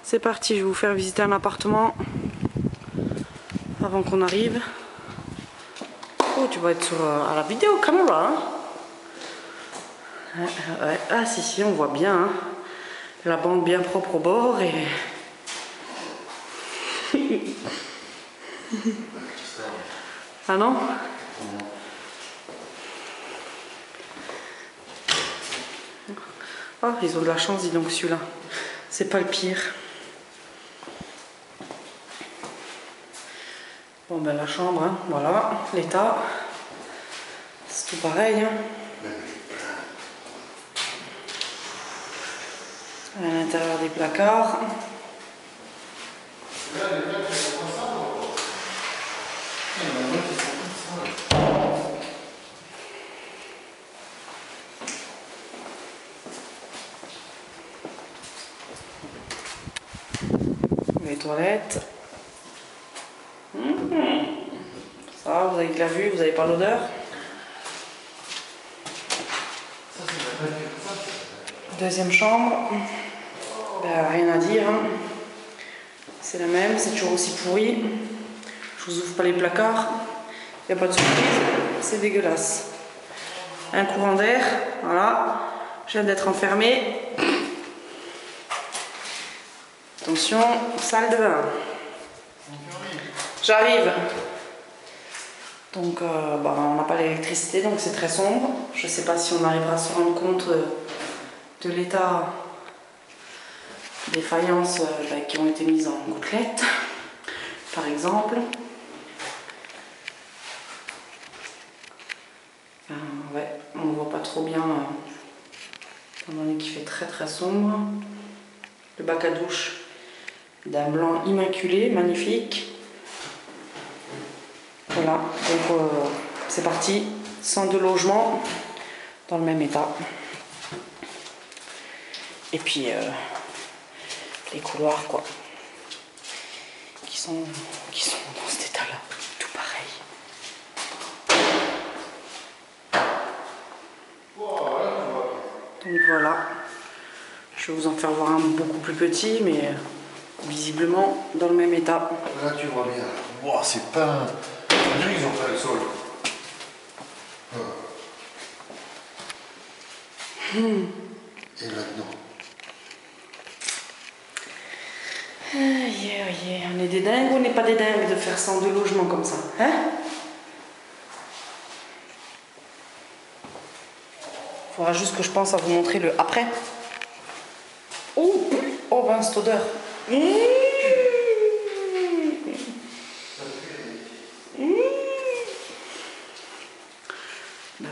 C'est parti, je vais vous faire visiter un appartement avant qu'on arrive. Oh, tu vas être sur, à la vidéo caméra. Hein. Ouais. Ah si, on voit bien. Hein. La bande bien propre au bord et... Ah non? Oh, ils ont de la chance, dis donc, celui-là. C'est pas le pire. Bon, ben la chambre, hein, voilà, l'état. C'est tout pareil. Hein. À l'intérieur des placards. Les toilettes. Ça, vous avez de la vue, vous n'avez pas l'odeur. Deuxième chambre. Ben, rien à dire. Hein. C'est la même, c'est toujours aussi pourri. Je vous ouvre pas les placards. Il n'y a pas de surprise. C'est dégueulasse. Un courant d'air. Voilà. Je viens d'être enfermée. Attention, salle de bain. J'arrive. Donc, on n'a pas l'électricité, donc c'est très sombre. Je ne sais pas si on arrivera à se rendre compte de l'état des faïences qui ont été mises en gouttelettes, par exemple. Ouais, on ne voit pas trop bien, étant donné qu'il fait très très sombre. Le bac à douche d'un blanc immaculé, magnifique. Voilà, donc c'est parti, 102 logements dans le même état. Et puis les couloirs quoi, qui sont dans cet état-là, tout pareil. Donc voilà, je vais vous en faire voir un beaucoup plus petit, mais visiblement dans le même état. Là tu vois bien, wow, c'est pas... Ils ont fait le sol. Et là-dedans. On est des dingues ou on n'est pas des dingues de faire 102 logements comme ça, hein? Faudra juste que je pense à vous montrer le après. Oh, oh ben cette odeur.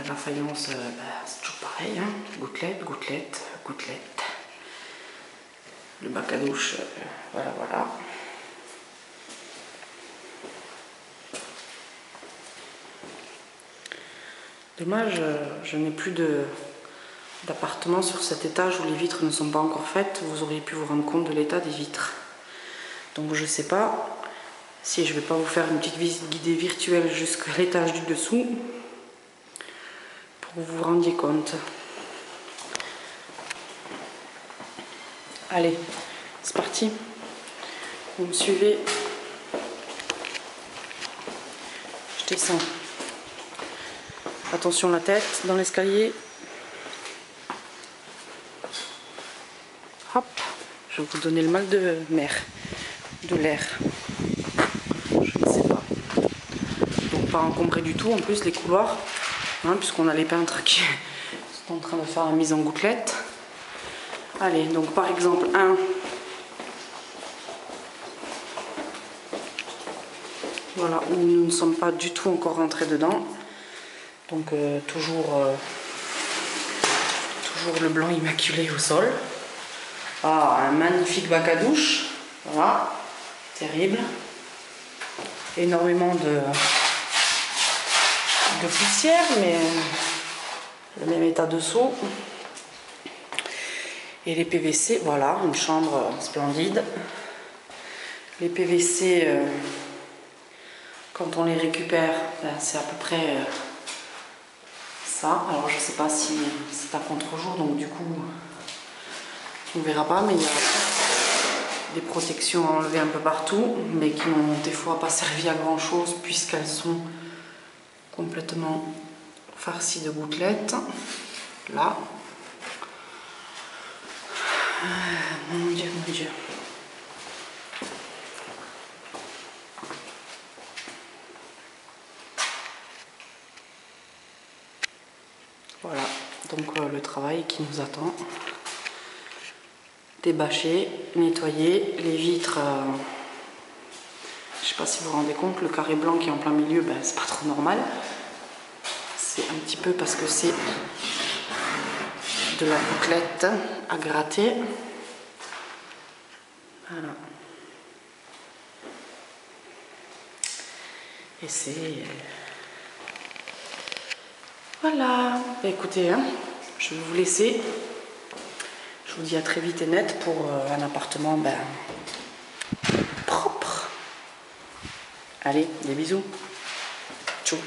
La faïence, c'est toujours pareil, hein. Gouttelette, gouttelette, gouttelette. Le bac à douche, voilà. Dommage, je n'ai plus d'appartement sur cet étage où les vitres ne sont pas encore faites. Vous auriez pu vous rendre compte de l'état des vitres. Donc je ne sais pas si je ne vais pas vous faire une petite visite guidée virtuelle jusqu'à l'étage du dessous pour que vous vous rendiez compte. Allez, c'est parti. Vous me suivez. Je descends. Attention la tête dans l'escalier. Hop, je vais vous donner le mal de mer, de l'air. Je ne sais pas. Donc pas encombré du tout en plus les couloirs, hein, puisqu'on a les peintres qui sont en train de faire la mise en gouttelette. Allez, donc par exemple un. Voilà, où nous ne sommes pas du tout encore rentrés dedans. Donc toujours le blanc immaculé au sol. Ah, un magnifique bac à douche. Voilà, terrible. Énormément de poussière, mais le même état de seau. Et les PVC, voilà, une chambre splendide. Les PVC, quand on les récupère, c'est à peu près ça. Alors je sais pas si c'est à contre-jour, donc du coup on verra pas, mais il y a des protections à enlever un peu partout, mais qui n'ont des fois pas servi à grand chose puisqu'elles sont complètement farcies de gouttelettes. Là. Mon Dieu, mon Dieu. Voilà, donc le travail qui nous attend. Débâcher, nettoyer les vitres. Je sais pas si vous vous rendez compte, le carré blanc qui est en plein milieu, ben, c'est pas trop normal. C'est un petit peu parce que c'est de la gouttelette à gratter. Voilà. Et c'est... Voilà. Ben, écoutez, hein, je vais vous laisser. Je vous dis à très vite et net pour un appartement ben, propre. Allez, des bisous. Ciao.